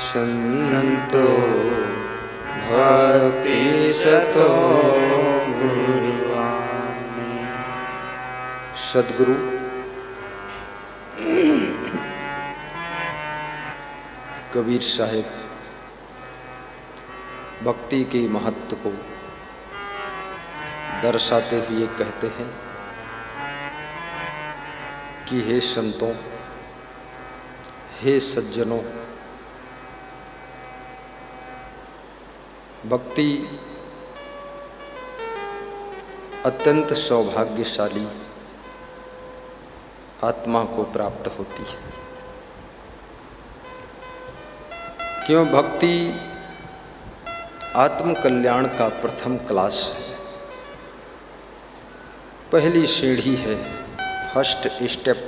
संतो भक्ति सतो गुरुवाणी। सद्गुरु कबीर साहिब भक्ति के महत्व को दर्शाते हुए कहते हैं कि हे संतों, हे सज्जनों, भक्ति अत्यंत सौभाग्यशाली आत्मा को प्राप्त होती है। क्यों? भक्ति आत्म कल्याण का प्रथम क्लास है, पहली सीढ़ी है, फर्स्ट स्टेप,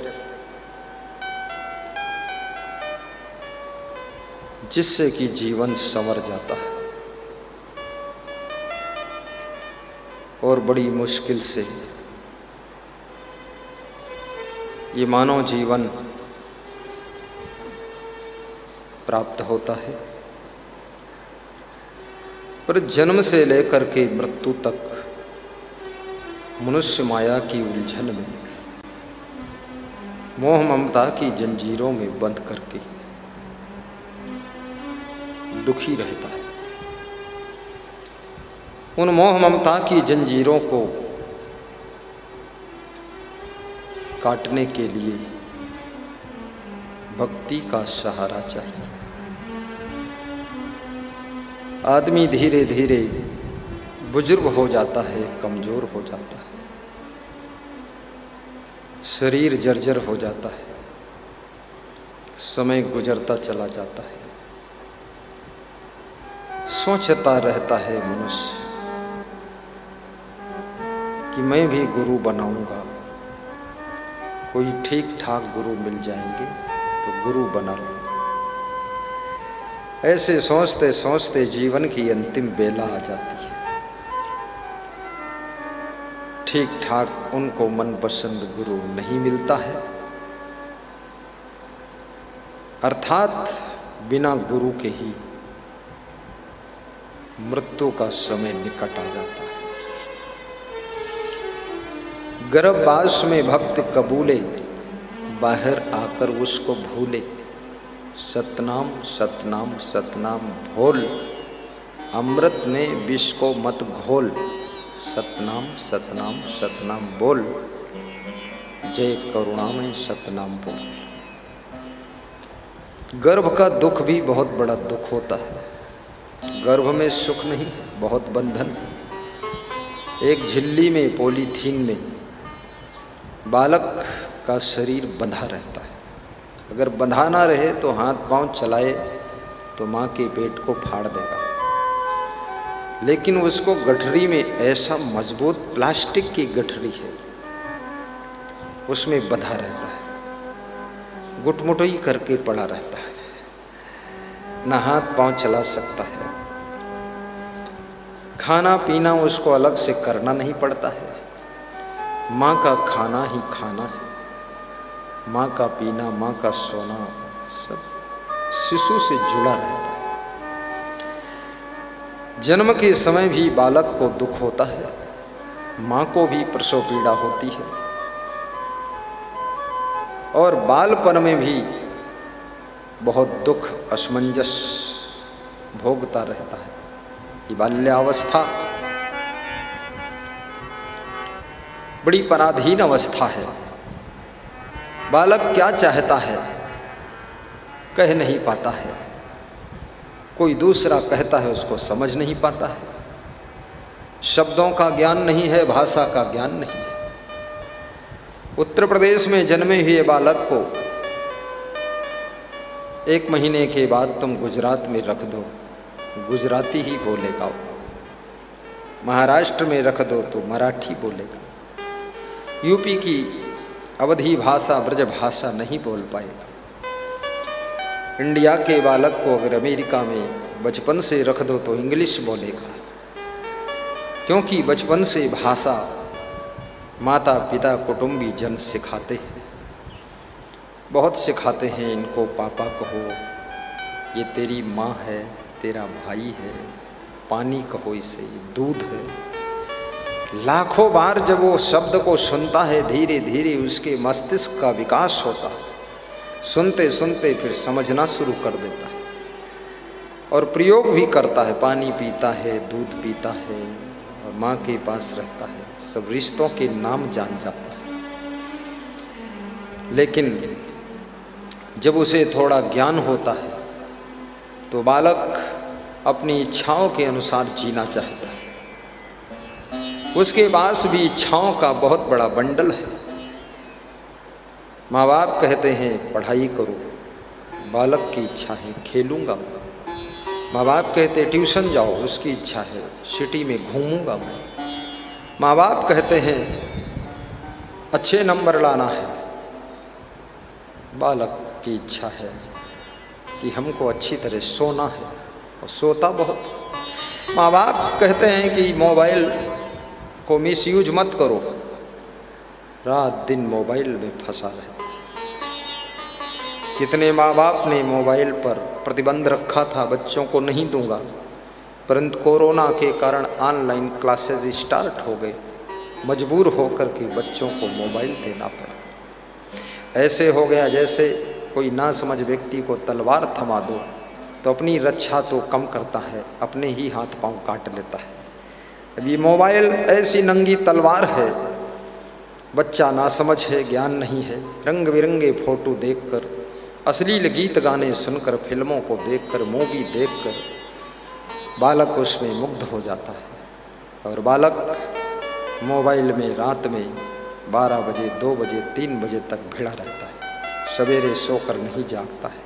जिससे कि जीवन संवर जाता है और बड़ी मुश्किल से ये मानव जीवन प्राप्त होता है। पर जन्म से लेकर के मृत्यु तक मनुष्य माया की उलझन में, मोह ममता की जंजीरों में बंध करके दुखी रहता है। उन मोह ममता की जंजीरों को काटने के लिए भक्ति का सहारा चाहिए। आदमी धीरे धीरे बुजुर्ग हो जाता है, कमजोर हो जाता है, शरीर जर्जर हो जाता है, समय गुजरता चला जाता है। सोचता रहता है मनुष्य कि मैं भी गुरु बनाऊंगा, कोई ठीक ठाक गुरु मिल जाएंगे तो गुरु बना लूंगा। ऐसे सोचते सोचते जीवन की अंतिम बेला आ जाती है। ठीक ठाक उनको मनपसंद गुरु नहीं मिलता है, अर्थात बिना गुरु के ही मृत्यु का समय निकट आ जाता है। गर्भवास में भक्त कबूले, बाहर आकर उसको भूले। सतनाम सतनाम सतनाम भोल, अमृत में विष को मत घोल। सतनाम सतनाम सतनाम बोल, जय करुणामय सतनाम बोल। गर्भ का दुख भी बहुत बड़ा दुख होता है। गर्भ में सुख नहीं, बहुत बंधन। एक झिल्ली में, पॉलीथीन में बालक का शरीर बंधा रहता है। अगर बंधा ना रहे तो हाथ पांव चलाए तो माँ के पेट को फाड़ देगा, लेकिन उसको गठरी में ऐसा मजबूत प्लास्टिक की गठरी है, उसमें बंधा रहता है, गुटमुटोई करके पड़ा रहता है, ना हाथ पांव चला सकता है। खाना पीना उसको अलग से करना नहीं पड़ता है, माँ का खाना ही खाना है, माँ का पीना, माँ का सोना, सब शिशु से जुड़ा रहता है। जन्म के समय भी बालक को दुख होता है, माँ को भी प्रसव पीड़ा होती है, और बालपन में भी बहुत दुख असमंजस भोगता रहता है। ये बाल्यावस्था बड़ी पराधीन अवस्था है। बालक क्या चाहता है कह नहीं पाता है, कोई दूसरा कहता है उसको समझ नहीं पाता है। शब्दों का ज्ञान नहीं है, भाषा का ज्ञान नहीं है। उत्तर प्रदेश में जन्मे हुए बालक को 1 महीने के बाद तुम गुजरात में रख दो, गुजराती ही बोलेगा। महाराष्ट्र में रख दो तो मराठी बोलेगा। यूपी की अवधी भाषा, ब्रज भाषा नहीं बोल पाएगा। इंडिया के बालक को अगर अमेरिका में बचपन से रख दो तो इंग्लिश बोलेगा, क्योंकि बचपन से भाषा माता पिता कुटुंबी जन सिखाते हैं, बहुत सिखाते हैं। इनको पापा कहो, ये तेरी माँ है, तेरा भाई है, पानी कहो इसे, ये दूध है। लाखों बार जब वो शब्द को सुनता है, धीरे धीरे उसके मस्तिष्क का विकास होता है। सुनते सुनते फिर समझना शुरू कर देता है और प्रयोग भी करता है। पानी पीता है, दूध पीता है और माँ के पास रहता है, सब रिश्तों के नाम जान जाता है। लेकिन जब उसे थोड़ा ज्ञान होता है तो बालक अपनी इच्छाओं के अनुसार जीना चाहता है। उसके पास भी इच्छाओं का बहुत बड़ा बंडल है। माँ बाप कहते हैं पढ़ाई करो, बालक की इच्छा है खेलूंगा। माँ बाप कहते ट्यूशन जाओ, उसकी इच्छा है सिटी में घूमूंगा मैं। माँ बाप कहते हैं अच्छे नंबर लाना है, बालक की इच्छा है कि हमको अच्छी तरह सोना है और सोता बहुत। माँ बाप कहते हैं कि मोबाइल को मिसयूज मत करो, रात दिन मोबाइल में फंसा रहता। कितने माँ बाप ने मोबाइल पर प्रतिबंध रखा था, बच्चों को नहीं दूंगा, परंतु कोरोना के कारण ऑनलाइन क्लासेस स्टार्ट हो गए, मजबूर होकर के बच्चों को मोबाइल देना पड़ा। ऐसे हो गया जैसे कोई ना समझ व्यक्ति को तलवार थमा दो तो अपनी रक्षा तो कम करता है, अपने ही हाथ पांव काट लेता है। अब ये मोबाइल ऐसी नंगी तलवार है, बच्चा ना समझ है, ज्ञान नहीं है, रंग बिरंगे फोटो देखकर, अश्लील गीत गाने सुनकर, फिल्मों को देखकर, मूवी देखकर बालक उसमें मुग्ध हो जाता है। और बालक मोबाइल में रात में 12 बजे, 2 बजे, 3 बजे तक भिड़ा रहता है, सवेरे सोकर नहीं जागता है।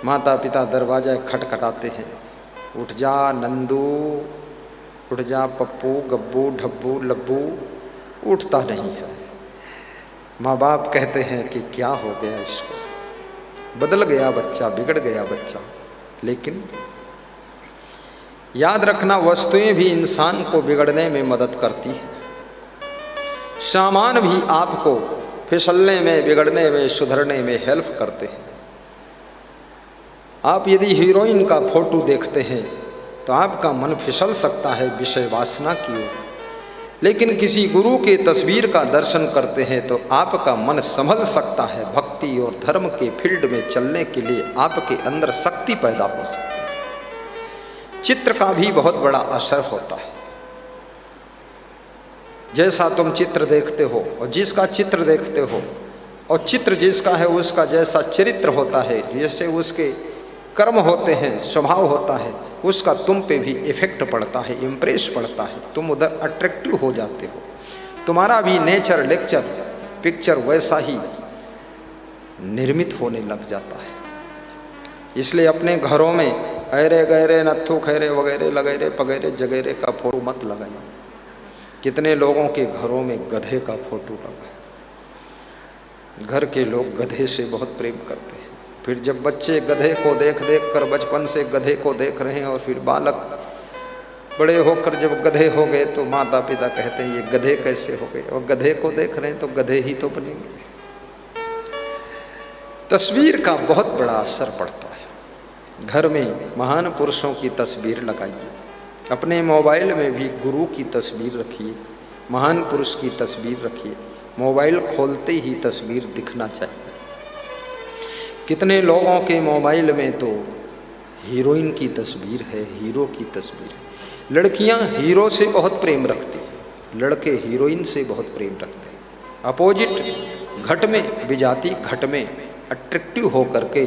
माता पिता दरवाजा खटखटाते हैं, उठ जा नंदू, उठ जा पप्पू, गब्बू, ढब्बू, लब्बू, उठता नहीं है। माँ बाप कहते हैं कि क्या हो गया इसको, बदल गया बच्चा, बिगड़ गया बच्चा। लेकिन याद रखना, वस्तुएं भी इंसान को बिगड़ने में मदद करती है, सामान भी आपको फिसलने में, बिगड़ने में, सुधरने में हेल्प करते हैं। आप यदि हीरोइन का फोटो देखते हैं तो आपका मन फिसल सकता है विषय वासना की ओर, लेकिन किसी गुरु के तस्वीर का दर्शन करते हैं तो आपका मन संभल सकता है। भक्ति और धर्म के फील्ड में चलने के लिए आपके अंदर शक्ति पैदा हो सकती है। चित्र का भी बहुत बड़ा असर होता है। जैसा तुम चित्र देखते हो और जिसका चित्र देखते हो, और चित्र जिसका है उसका जैसा चरित्र होता है, जैसे उसके कर्म होते हैं, स्वभाव होता है, उसका तुम पे भी इफेक्ट पड़ता है, इम्प्रेस पड़ता है, तुम उधर अट्रैक्टिव हो जाते हो। तुम्हारा भी नेचर, लेक्चर, पिक्चर वैसा ही निर्मित होने लग जाता है। इसलिए अपने घरों में ऐरे गहरे, नत्थु खैरे वगैरह लगैरे पगैरे जगैरे का फोटो मत लगाइए। कितने लोगों के घरों में गधे का फोटो लगा है। घर के लोग गधे से बहुत प्रेम करते हैं। फिर जब बच्चे गधे को देख देख कर बचपन से गधे को देख रहे हैं और फिर बालक बड़े होकर जब गधे हो गए तो माता पिता कहते हैं ये गधे कैसे हो गए, और गधे को देख रहे हैं तो गधे ही तो बनेंगे। तस्वीर का बहुत बड़ा असर पड़ता है। घर में महान पुरुषों की तस्वीर लगाइए, अपने मोबाइल में भी गुरु की तस्वीर रखिए, महान पुरुष की तस्वीर रखिए। मोबाइल खोलते ही तस्वीर दिखना चाहिए। कितने लोगों के मोबाइल में तो हीरोइन की तस्वीर है, हीरो की तस्वीर है। लड़कियां हीरो से बहुत प्रेम रखती हैं, लड़के हीरोइन से बहुत प्रेम रखते हैं। अपोजिट घट में, विजाती घट में अट्रैक्टिव होकर के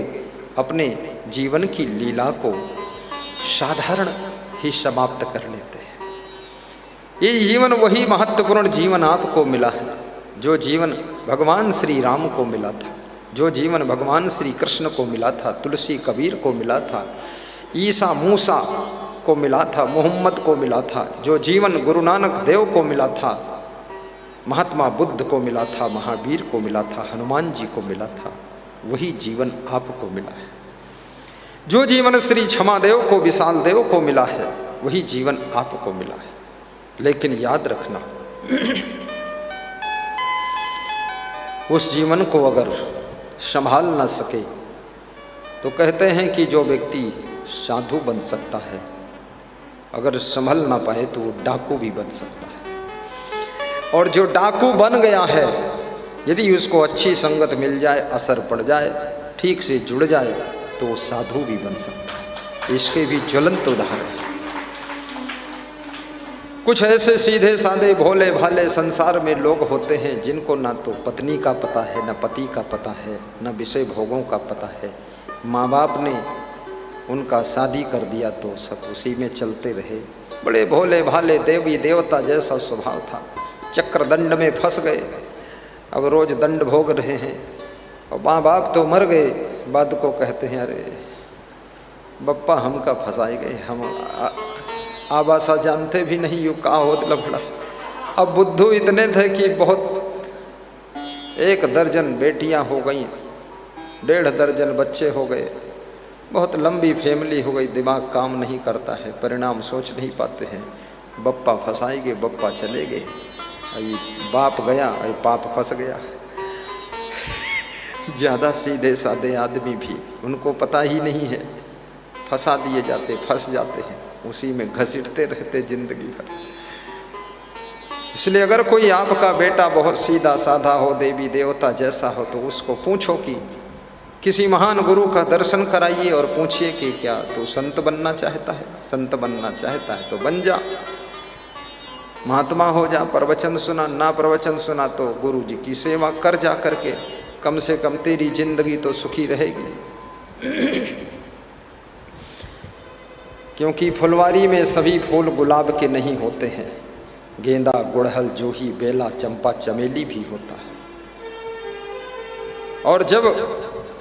अपने जीवन की लीला को साधारण ही समाप्त कर लेते हैं। ये जीवन वही महत्वपूर्ण जीवन आपको मिला है जो जीवन भगवान श्री राम को मिला था, जो जीवन भगवान श्री कृष्ण को मिला था, तुलसी कबीर को मिला था, ईसा मूसा को मिला था, मोहम्मद को मिला था, जो जीवन गुरु नानक देव को मिला था, महात्मा बुद्ध को मिला था, महावीर को मिला था, हनुमान जी को मिला था, वही जीवन आपको मिला है। जो जीवन श्री क्षमादेव को, विशाल देव को मिला है, वही जीवन आपको मिला है। लेकिन याद रखना, उस जीवन को अगर संभाल ना सके तो कहते हैं कि जो व्यक्ति साधु बन सकता है, अगर संभल ना पाए तो वो डाकू भी बन सकता है। और जो डाकू बन गया है, यदि उसको अच्छी संगत मिल जाए, असर पड़ जाए, ठीक से जुड़ जाए, तो वो साधु भी बन सकता है। इसके भी ज्वलंत उदाहरण। कुछ ऐसे सीधे साधे भोले भाले संसार में लोग होते हैं जिनको ना तो पत्नी का पता है, ना पति का पता है, ना विषय भोगों का पता है। माँ बाप ने उनका शादी कर दिया तो सब उसी में चलते रहे। बड़े भोले भाले देवी देवता जैसा स्वभाव था, चक्रदंड में फंस गए, अब रोज दंड भोग रहे हैं। और माँ बाप तो मर गए, बाद को कहते हैं अरे बप्पा हमका फंसाए गए, हम आबासा जानते भी नहीं, यू का हो लफड़ा। अब बुद्धू इतने थे कि बहुत 1 दर्जन बेटियां हो गई, 1.5 दर्जन बच्चे हो गए, बहुत लंबी फैमिली हो गई। दिमाग काम नहीं करता है, परिणाम सोच नहीं पाते हैं। बप्पा फंसाए गए, बप्पा चले गए, बाप गया, पाप फंस गया। ज़्यादा सीधे साधे आदमी भी उनको पता ही नहीं है, फंसा दिए जाते, फंस जाते हैं, उसी में घसीटते रहते जिंदगी भर। इसलिए अगर कोई आपका बेटा बहुत सीधा साधा हो, देवी देवता जैसा हो, तो उसको पूछो कि किसी महान गुरु का दर्शन कराइए और पूछिए कि क्या तू संत बनना चाहता है? संत बनना चाहता है तो बन जा, महात्मा हो जा। प्रवचन सुना, ना प्रवचन सुना तो गुरु जी की सेवा कर जा करके, कम से कम तेरी जिंदगी तो सुखी रहेगी। क्योंकि फुलवारी में सभी फूल गुलाब के नहीं होते हैं, गेंदा, गुड़हल, जूही, बेला, चंपा, चमेली भी होता है। और जब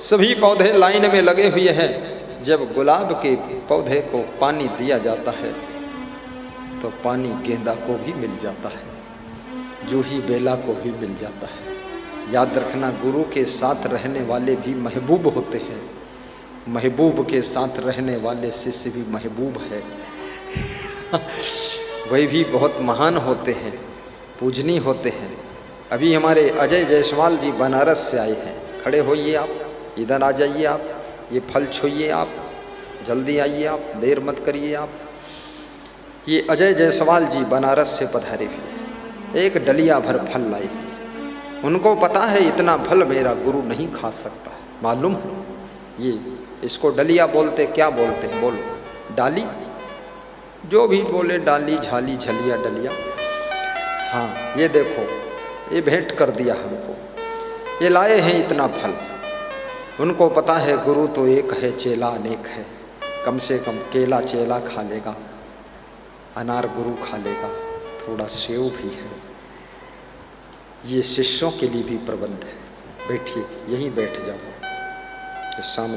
सभी पौधे लाइन में लगे हुए हैं, जब गुलाब के पौधे को पानी दिया जाता है तो पानी गेंदा को भी मिल जाता है, जूही बेला को भी मिल जाता है। याद रखना, गुरु के साथ रहने वाले भी महबूब होते हैं, महबूब के साथ रहने वाले शिष्य भी महबूब है। वही भी बहुत महान होते हैं, पूजनीय होते हैं। अभी हमारे अजय जायसवाल जी बनारस से आए हैं, खड़े होइए आप, इधर आ जाइए आप, ये फल छुइए आप, जल्दी आइए आप, देर मत करिए आप। ये अजय जायसवाल जी बनारस से पधारे हुए, एक डलिया भर फल लाए। उनको पता है इतना फल मेरा गुरु नहीं खा सकता, मालूम है। ये इसको डलिया बोलते, क्या बोलते हैं बोलो? डाली, जो भी बोले, डाली, झाली, झलिया, डलिया। हाँ, ये देखो, ये भेंट कर दिया हमको, ये लाए हैं इतना फल। उनको पता है गुरु तो एक है, चेला अनेक है। कम से कम केला चेला खा लेगा, अनार गुरु खा लेगा, थोड़ा सेव भी है। ये शिष्यों के लिए भी प्रबंध है। बैठिए, यहीं बैठ जाओ, सामने